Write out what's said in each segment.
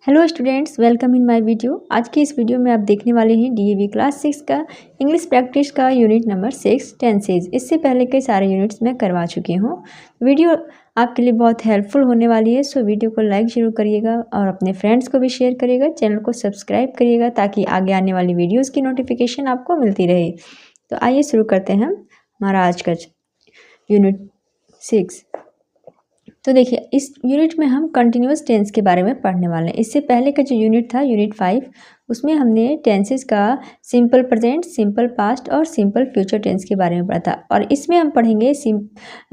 Hello students, welcome in my video. आज की इस वीडियो में आप देखने वाले हैं डीएवी क्लास 6 का इंग्लिश प्रैक्टिस का यूनिट नंबर 6 टेंसेज। इससे पहले कई सारे यूनिट्स मैं करवा चुकी हूँ। वीडियो आपके लिए बहुत हेल्पफुल होने वाली है, सो वीडियो को लाइक जरूर करिएगा और अपने फ्रेंड्स को भी शेयर करिएगा। चैनल को सब्सक्राइब करिएगा ताकि आगे आने वाली वीडियोज़ की नोटिफिकेशन आपको मिलती रहे। तो आइए शुरू करते हैं हमारा आज का यूनिट 6। तो देखिए, इस यूनिट में हम कंटिन्यूअस टेंस के बारे में पढ़ने वाले हैं। इससे पहले का जो यूनिट था यूनिट 5, उसमें हमने टेंसेस का सिंपल प्रेजेंट, सिंपल पास्ट और सिंपल फ्यूचर टेंस के बारे में पढ़ा था। और इसमें हम पढ़ेंगे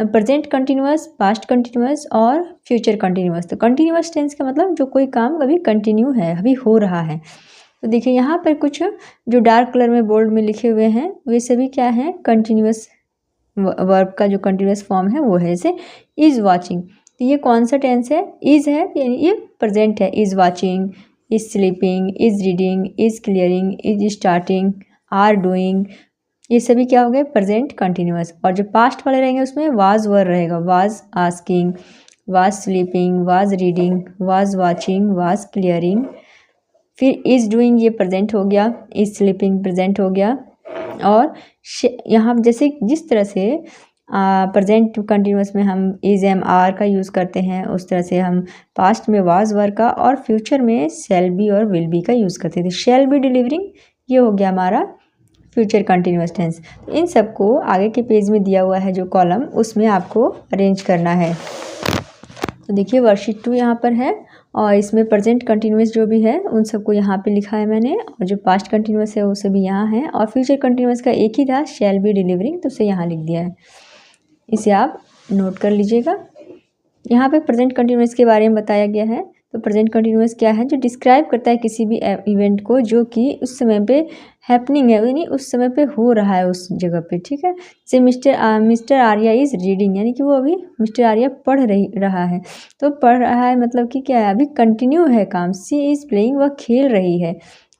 प्रेजेंट कंटिन्यूअस, पास्ट कंटिन्यूअस और फ्यूचर कंटिन्यूअस। तो कंटिन्यूअस टेंस का मतलब जो कोई काम अभी कंटिन्यू है, अभी हो रहा है। तो देखिए यहाँ पर कुछ जो डार्क कलर में बोल्ड में लिखे हुए हैं वे सभी क्या हैं, कंटिन्यूअस वर्ब का जो कंटिन्यूअस फॉर्म है वो है। जैसे इज़ वॉचिंग, तो ये कौन सा टेंस है, इज़ है, यानी ये प्रेजेंट है। Is watching, is sleeping, is reading, is clearing, is starting, are doing, ये सभी क्या हो गए, प्रेजेंट कंटिन्यूअस। और जो पास्ट वाले रहेंगे उसमें वाज वर रहेगा। Was asking, was sleeping, was reading, was watching, was clearing. फिर इज़ डूइंग, ये प्रेजेंट हो गया, इज़ स्लीपिंग प्रेजेंट हो गया। और यहाँ जैसे जिस तरह से प्रेजेंट कंटिन्यूअस में हम इज़ एम आर का यूज़ करते हैं, उस तरह से हम पास्ट में वाज वर का और फ्यूचर में शैल बी और विल बी का यूज़ करते थे। शैल बी डिलीवरिंग, ये हो गया हमारा फ्यूचर कंटिन्यूअस टेंस। तो इन सबको आगे के पेज में दिया हुआ है जो कॉलम, उसमें आपको अरेंज करना है। तो देखिए वर्कशीट 2 यहाँ पर है और इसमें प्रेजेंट कंटिन्यूअस जो भी है उन सबको यहाँ पे लिखा है मैंने, और जो पास्ट कंटिन्यूअस है वो सभी यहाँ है। और फ्यूचर कंटिन्यूअस का एक ही था, शैल बी डिलीवरिंग, तो उसे यहाँ लिख दिया है। इसे आप नोट कर लीजिएगा। यहाँ पे प्रेजेंट कंटिन्यूअस के बारे में बताया गया है। तो प्रेजेंट कंटिन्यूअस क्या है, जो डिस्क्राइब करता है किसी भी इवेंट को जो कि उस समय पे हैपनिंग है, यानी उस समय पे हो रहा है उस जगह पे। ठीक है, जैसे मिस्टर आर्या इज़ रीडिंग, यानी कि वो अभी मिस्टर आर्या पढ़ रहा है। तो पढ़ रहा है मतलब कि क्या है, अभी कंटिन्यू है काम। सी इज़ प्लेइंग, वह खेल रही है।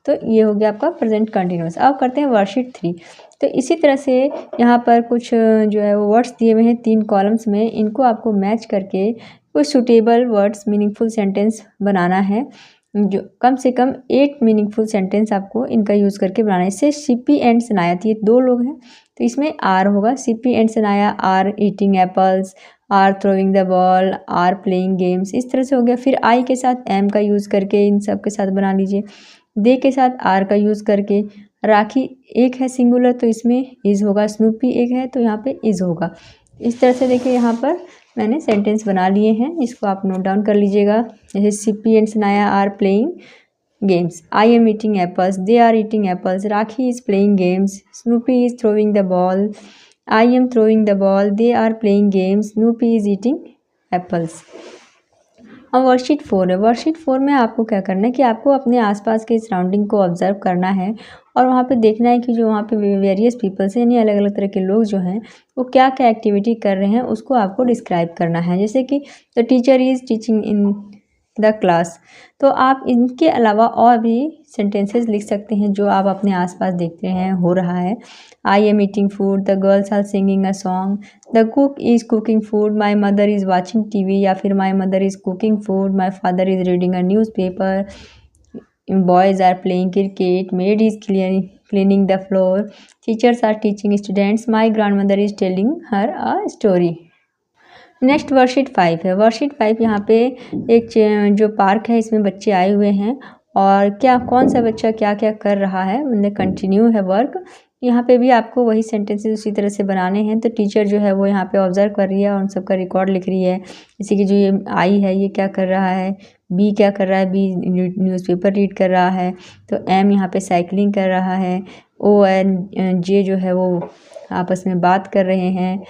तो ये हो गया आपका प्रेजेंट कंटिन्यूअस। अब करते हैं वर्कशीट 3। तो इसी तरह से यहाँ पर कुछ जो है वो वर्ड्स दिए हुए हैं 3 कॉलम्स में, इनको आपको मैच करके कुछ सूटेबल वर्ड्स, मीनिंगफुल सेंटेंस बनाना है। जो कम से कम 8 मीनिंगफुल सेंटेंस आपको इनका यूज़ करके बनाना है। इससे सीपी एंड सनाया, ये 2 लोग हैं तो इसमें आर होगा। CP and Sanaya are eating apples, are throwing the ball, are playing games, इस तरह से हो गया। फिर आई के साथ एम का यूज़ करके इन सब के साथ बना लीजिए। दे के साथ आर का यूज़ करके, राखी एक है सिंगुलर तो इसमें इज़ होगा, स्नूपी एक है तो यहाँ पे इज़ होगा। इस तरह से देखिए यहाँ पर मैंने सेंटेंस बना लिए हैं, इसको आप नोट डाउन कर लीजिएगा। जैसे CP and Sanaya are playing games, I am eating apples, they are eating apples, Rakhi is playing games, Snoopy is throwing the ball, I am throwing the ball, they are playing games, Snoopy is eating apples. अब worksheet 4 है। Worksheet 4 में आपको क्या करना है कि आपको अपने आसपास के सराउंडिंग को ऑब्जर्व करना है और वहाँ पे देखना है कि जो वहाँ पे वेरियस पीपल्स हैं, यानी अलग अलग तरह के लोग जो हैं वो क्या क्या एक्टिविटी कर रहे हैं, उसको आपको डिस्क्राइब करना है। जैसे कि the teacher is teaching in the class. तो आप इनके अलावा और भी सेंटेंसेस लिख सकते हैं जो आप अपने आसपास देखते हैं हो रहा है। I am eating food, the girls are singing a song, the cook is cooking food, my mother is watching TV, या फिर my mother is cooking food, my father is reading a newspaper, boys are playing cricket, maid is cleaning the floor, teachers are teaching students, my grandmother is telling her a story. Next worksheet 5 है। Worksheet 5 यहाँ पे एक जो park है इसमें बच्चे आए हुए हैं और क्या कौन सा बच्चा क्या क्या कर रहा है, मतलब कंटिन्यू है वर्क। यहाँ पे भी आपको वही सेंटेंसेस उसी तरह से बनाने हैं। तो टीचर जो है वो यहाँ पे ऑब्जर्व कर रही है और उन सबका रिकॉर्ड लिख रही है। जैसे कि जो ये आई है ये क्या कर रहा है, बी क्या कर रहा है, बी न्यूज़पेपर रीड कर रहा है, तो एम यहाँ पे साइकिलिंग कर रहा है, ओ एंड जे जो है वो आपस में बात कर रहे हैं,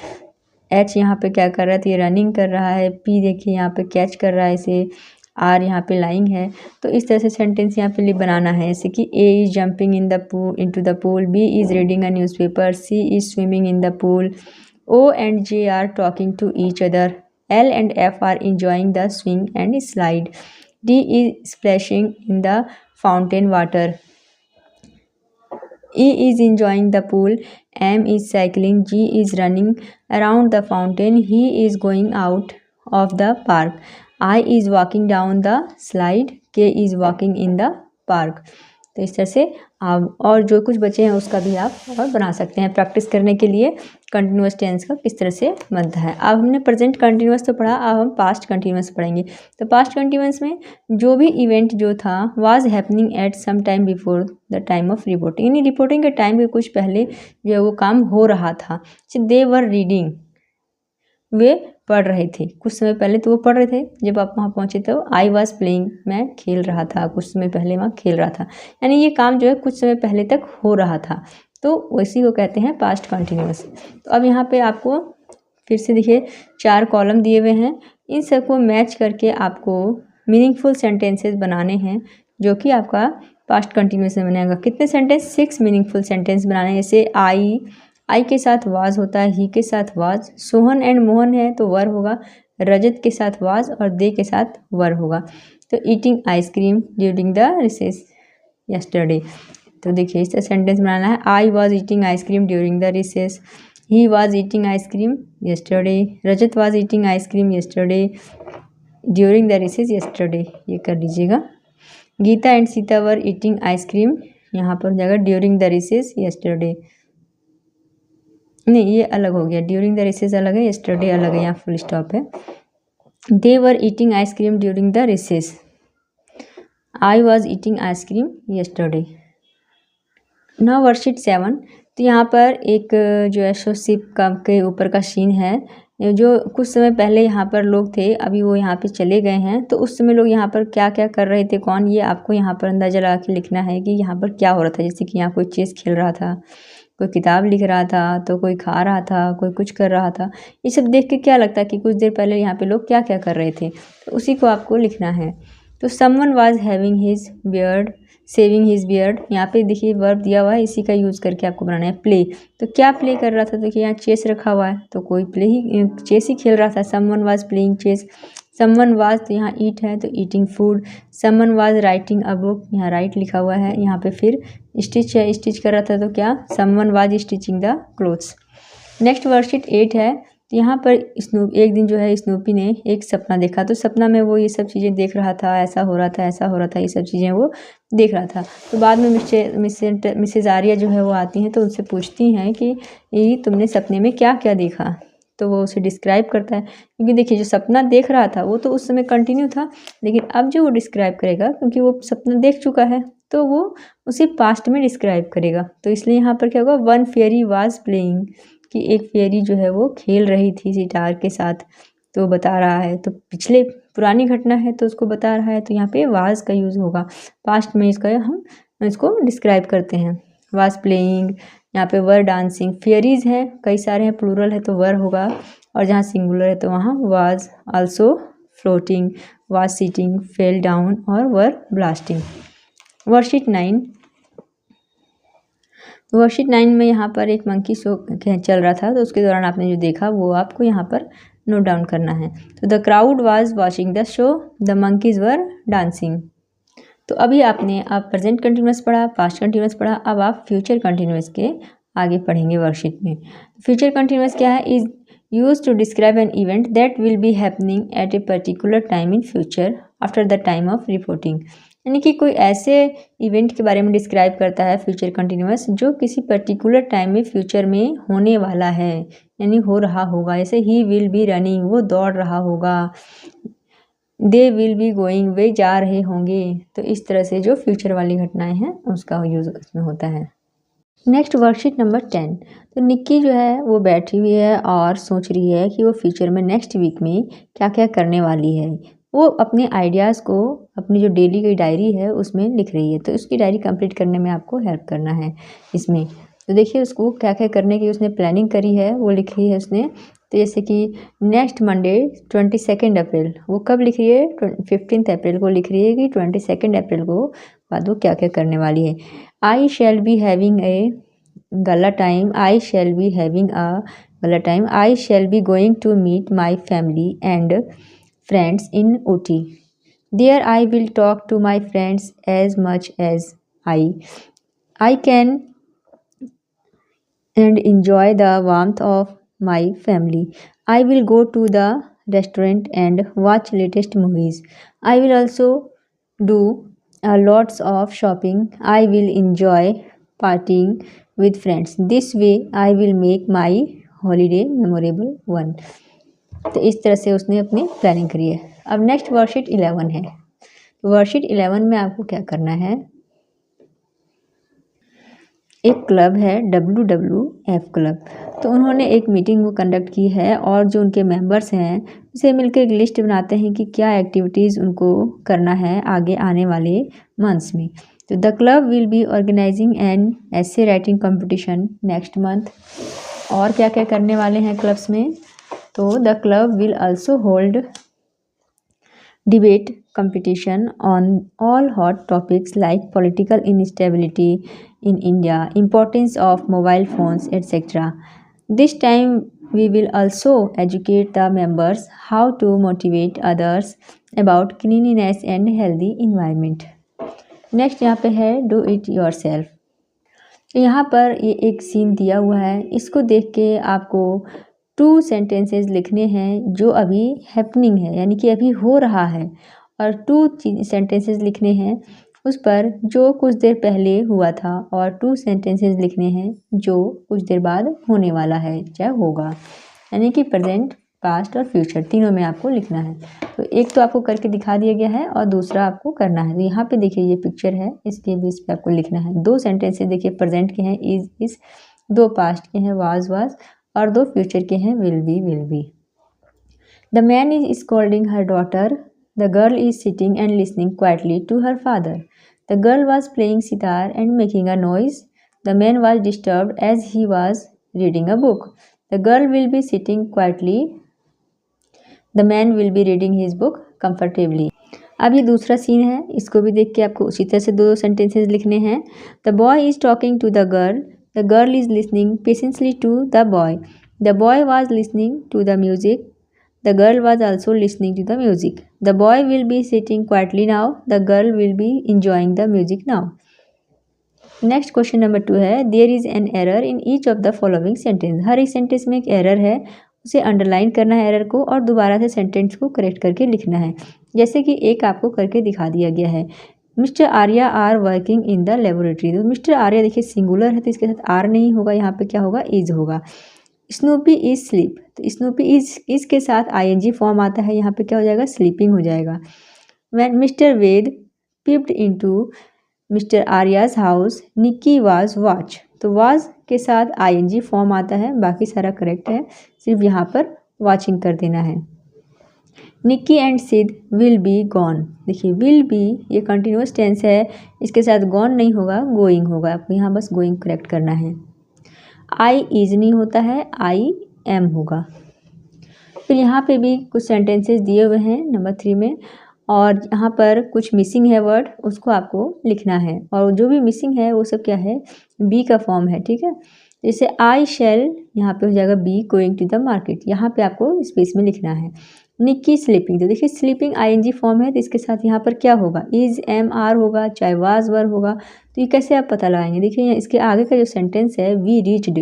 एच यहाँ पे क्या कर रहा है, तो ये रनिंग कर रहा है, पी देखिए यहाँ पे कैच कर रहा है इसे, आर यहाँ पे लाइंग है। तो इस तरह से सेंटेंस यहाँ पे बनाना है। जैसे कि A is jumping in the pool into the pool, B is reading a newspaper, C is swimming in the pool, O and J are talking to each other, L and F are enjoying the swing and slide, D is splashing in the fountain water, E is enjoying the pool, M is cycling, G is running around the fountain, He is going out of the park, I is walking down the slide, के is walking in the park. तो इस तरह से आप और जो कुछ बचे हैं उसका भी आप और बना सकते हैं। प्रैक्टिस करने के लिए कंटिन्यूस टेंस का किस तरह से बनता है। अब हमने प्रेजेंट कंटिन्यूस तो पढ़ा, अब हम पास्ट कंटिन्यूस पढ़ेंगे। तो पास्ट कंटिन्यूस में जो भी इवेंट जो था was happening at some time before the time of reporting, यानी रिपोर्टिंग के टाइम के कुछ पहले जो है वो काम हो रहा था। दे वर रीडिंग, वे पढ़ रहे थे। कुछ समय पहले तो वो पढ़ रहे थे, जब आप वहाँ पहुँचे तो आई वॉज प्लेइंग, मैं खेल रहा था, कुछ समय पहले वहाँ खेल रहा था। यानी ये काम जो है कुछ समय पहले तक हो रहा था, तो उसी को कहते हैं पास्ट कंटिन्यूअस। तो अब यहाँ पे आपको फिर से देखिए 4 कॉलम दिए हुए हैं, इन सबको मैच करके आपको मीनिंगफुल सेंटेंसेस बनाने हैं, जो कि आपका पास्ट कंटिन्यूअस में बनेगा। कितने सेंटेंस? 6 मीनिंगफुल सेंटेंस बनाने हैं। जैसे आई के साथ वाज होता है, ही के साथ वाज, सोहन एंड मोहन है तो वर होगा, रजत के साथ वाज और दे के साथ वर होगा। तो eating ice cream during the recess yesterday, तो देखिए इस सेंटेंस बनाना है। I was eating ice cream during the recess, he was eating ice cream yesterday, Rajat was eating ice cream yesterday during the recess yesterday, ये कर लीजिएगा। Geeta and Sita were eating ice cream, यहाँ पर हो जाएगा ड्यूरिंग द रिसेस यस्टरडे, नहीं ये अलग हो गया, ड्यूरिंग द रिसेस अलग है, यस्टरडे अलग है, यहाँ फुल स्टॉप है। They were eating ice cream during the recess, I was eating ice cream yesterday. Now worksheet 7, तो यहाँ पर एक जो है सो शिप का के ऊपर का सीन है। जो कुछ समय पहले यहाँ पर लोग थे, अभी वो यहाँ पे चले गए हैं, तो उस समय लोग यहाँ पर क्या क्या कर रहे थे, कौन, ये आपको यहाँ पर अंदाजा लगा के लिखना है कि यहाँ पर क्या हो रहा था। जैसे कि यहाँ कोई चेस खेल रहा था, कोई किताब लिख रहा था, तो कोई खा रहा था, कोई कुछ कर रहा था। ये सब देख के क्या लगता है कि कुछ देर पहले यहाँ पे लोग क्या क्या कर रहे थे, तो उसी को आपको लिखना है। तो someone was having his beard saving his beard, यहाँ पे देखिए वर्ब दिया हुआ है, इसी का यूज़ करके आपको बनाना है। प्ले, तो क्या प्ले कर रहा था, देखिए यहाँ चेस रखा हुआ है, तो कोई प्ले ही चेस ही खेल रहा था। Someone was playing chess, someone was, तो यहाँ ईट है तो eating food, someone was writing a book, यहाँ राइट लिखा हुआ है, यहाँ पे फिर स्टिच है, स्टिच कर रहा था तो क्या, someone was stitching the clothes. Next worksheet 8 है, तो यहाँ पर एक दिन जो है स्नूपी ने एक सपना देखा, तो सपना में वो ये सब चीज़ें देख रहा था, ऐसा हो रहा था, ऐसा हो रहा था, ये सब चीज़ें वो देख रहा था। तो बाद में मिसेज आर्या जो है वो आती हैं, तो उनसे पूछती हैं कि ये तुमने सपने में क्या क्या देखा, तो वो उसे डिस्क्राइब करता है। क्योंकि देखिए जो सपना देख रहा था वो तो उस समय कंटिन्यू था, लेकिन अब जो वो डिस्क्राइब करेगा, क्योंकि वो सपना देख चुका है, तो वो उसे पास्ट में डिस्क्राइब करेगा। तो इसलिए यहाँ पर क्या होगा, वन फेयरी वाज प्लेइंग, कि एक फेयरी जो है वो खेल रही थी सितार के साथ, तो बता रहा है, तो पिछले पुरानी घटना है तो उसको बता रहा है, तो यहाँ पे वाज का यूज़ होगा। पास्ट में इसका हम इसको डिस्क्राइब करते हैं, वाज प्लेइंग। यहाँ पे वर डांसिंग, फेयरीज है कई सारे हैं, प्लूरल है तो वर होगा, और जहाँ सिंगुलर है तो वहाँ was also floating, was sitting, fell down और वर ब्लास्टिंग। वर्कशीट 9, वर्कशीट 9 में यहाँ पर एक मंकी शो चल रहा था, तो उसके दौरान आपने जो देखा वो आपको यहाँ पर नोट डाउन करना है। तो the crowd was watching the show, the monkeys were dancing. तो अभी आपने प्रेजेंट कंटिन्यूअस पढ़ा, पास्ट कंटिन्यूअस पढ़ा, अब आप फ्यूचर कंटिन्यूअस के आगे पढ़ेंगे वर्कशीट में। फ्यूचर कंटिन्यूअस क्या है, is use to describe an event that will be happening at a particular time in future after the time of reporting, यानी कि कोई ऐसे इवेंट के बारे में डिस्क्राइब करता है फ्यूचर कंटिन्यूअस जो किसी पर्टिकुलर टाइम में फ्यूचर में होने वाला है, यानी हो रहा होगा। जैसे ही विल बी रनिंग, वो दौड़ रहा होगा, दे विल बी गोइंग, वे जा रहे होंगे। तो इस तरह से जो फ्यूचर वाली घटनाएं हैं उसका यूज़ इसमें होता है। नेक्स्ट वर्कशीट नंबर 10, तो निक्की जो है वो बैठी हुई है और सोच रही है कि वो फ्यूचर में नेक्स्ट वीक में क्या क्या करने वाली है। वो अपने आइडियाज़ को अपनी जो डेली की डायरी है उसमें लिख रही है, तो उसकी डायरी कंप्लीट करने में आपको हेल्प करना है इसमें। तो देखिए उसको क्या क्या करने की उसने प्लानिंग करी है वो लिख रही है उसने। तो जैसे कि नेक्स्ट मंडे 22 अप्रैल, वो कब लिख रही है, 15 अप्रैल को लिख रही है कि 22 अप्रैल को बाद वो क्या क्या करने वाली है। आई shall be having a gala time, I shall be having a gala time, I shall be going to meet my family and friends in Ooty. There I will talk to my friends as much as I can and enjoy the warmth of my family. I will go to the restaurant and watch latest movies. I will also do lots of shopping. I will enjoy partying with friends. This way I will make my holiday memorable one. तो इस तरह से उसने अपनी planning करी है। अब next worksheet 11 है। वर्कशीट 11 में आपको क्या करना है, एक क्लब है WWF क्लब, तो उन्होंने एक मीटिंग वो कंडक्ट की है और जो उनके मेंबर्स हैं उसे मिलकर एक लिस्ट बनाते हैं कि क्या एक्टिविटीज़ उनको करना है आगे आने वाले मंथ्स में। तो the club will be organising an essay writing competition next month. और क्या क्या करने वाले हैं क्लब्स में, तो the club will also hold debate competition on all hot topics like political instability in India, importance of mobile phones, etc. This time we will also educate the members how to motivate others about cleanliness and healthy environment. Next यहाँ पे है do it your self. तो यहाँ पर ये एक scene दिया हुआ है, इसको देख के आपको 2 सेंटेंसेस लिखने हैं जो अभी हैपनिंग है, यानी कि अभी हो रहा है, और 2 सेंटेंसेस लिखने हैं उस पर जो कुछ देर पहले हुआ था, और 2 सेंटेंसेस लिखने हैं जो कुछ देर बाद होने वाला है, चाहे होगा, यानी कि प्रेजेंट, पास्ट और फ्यूचर तीनों में आपको लिखना है। तो एक तो आपको करके दिखा दिया गया है और दूसरा आपको करना है। तो यहाँ पे देखिए ये पिक्चर है, इसके बेस पे आपको लिखना है। 2 सेंटेंसेस देखिए प्रेजेंट के हैं इज, 2 पास्ट के हैं वाज, और 2 फ्यूचर के हैं will be. The man is scolding her daughter, the girl is sitting and listening quietly to her father, the girl was playing sitar and making a noise, the man was disturbed as he was reading a book, the girl will be sitting quietly, the man will be reading his book comfortably. अब ये दूसरा scene है, इसको भी देख के आपको उसी तरह से 2 सेंटेंसेस लिखने हैं। The boy is talking to the girl is listening patiently to the boy was listening to the music, the girl was also listening to the music, the boy will be sitting quietly now, the girl will be enjoying the music now. Next question number 2 है, there is an error in each of the following sentence. हर एक sentence में एक error है, उसे underline करना है error को, और दोबारा से सेंटेंस को करेक्ट करके लिखना है। जैसे कि एक आपको करके दिखा दिया गया है, mister Arya are working in the laboratory. तो मिस्टर आर्या देखिए सिंगुलर है, तो इसके साथ आर नहीं होगा, यहाँ पे क्या होगा, इज होगा। स्नूपी इज स्लीप, तो स्नूपी इज के साथ ING फॉर्म आता है, यहाँ पे क्या हो जाएगा, स्लीपिंग हो जाएगा। When mister Ved peeped into mister Arya's house, Nikki was watch, तो वाज के साथ ING फॉर्म आता है, बाकी सारा करेक्ट है, सिर्फ यहाँ पर वॉचिंग कर देना है। Nikki and Sid will be gone, देखिए विल बी ये कंटिन्यूस टेंस है, इसके साथ गॉन नहीं होगा, गोइंग होगा, आपको यहाँ बस गोइंग करेक्ट करना है। आई इज नहीं होता है, आई एम होगा। फिर यहाँ पे भी कुछ सेंटेंसेस दिए हुए हैं नंबर 3 में, और यहाँ पर कुछ मिसिंग है वर्ड, उसको आपको लिखना है, और जो भी मिसिंग है वो सब क्या है, बी का फॉर्म है, ठीक है। जैसे आई शैल, यहाँ पे हो जाएगा be going to the market, यहाँ पे आपको स्पेस में लिखना है। निक्की स्लीपिंग, तो देखिए स्लीपिंग ING फॉर्म है, तो इसके साथ यहाँ पर क्या होगा, इज एम आर होगा, चाहे वाज वर होगा। तो ये कैसे आप पता लगाएंगे, देखिए इसके आगे का जो सेंटेंस है वी रीच्ड,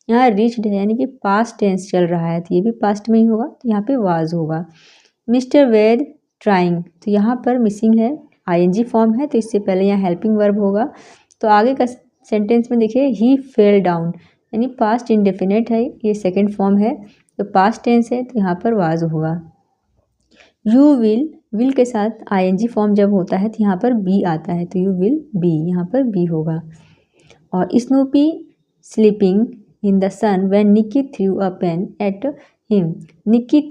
यहाँ रीच्ड है यानी कि पास्ट टेंस चल रहा है, तो ये भी पास्ट में ही होगा, तो यहाँ पे वाज होगा। मिस्टर वेद ट्राइंग, तो यहाँ पर मिसिंग है, ING फॉर्म है, तो इससे पहले यहाँ हेल्पिंग वर्ब होगा। तो आगे का सेंटेंस में देखिए ही फेल डाउन, यानी पास्ट इंडेफिनेट है, ये सेकंड फॉर्म है, तो पास्ट टेंस है, तो यहाँ पर वाज होगा। यू विल के साथ ING फॉर्म जब होता है तो यहाँ पर बी आता है, तो यू विल बी, यहाँ पर बी होगा। और Snoopy sleeping in the sun when Nikki threw a pen at him, Nikki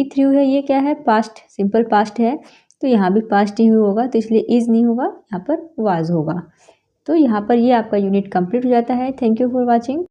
threw है, ये क्या है, पास्ट, सिंपल पास्ट है, तो यहाँ भी पास्ट ही होगा, तो इसलिए इज नहीं होगा, यहाँ पर वाज होगा। तो यहाँ पर ये आपका यूनिट कंप्लीट हो जाता है। Thank you for watching.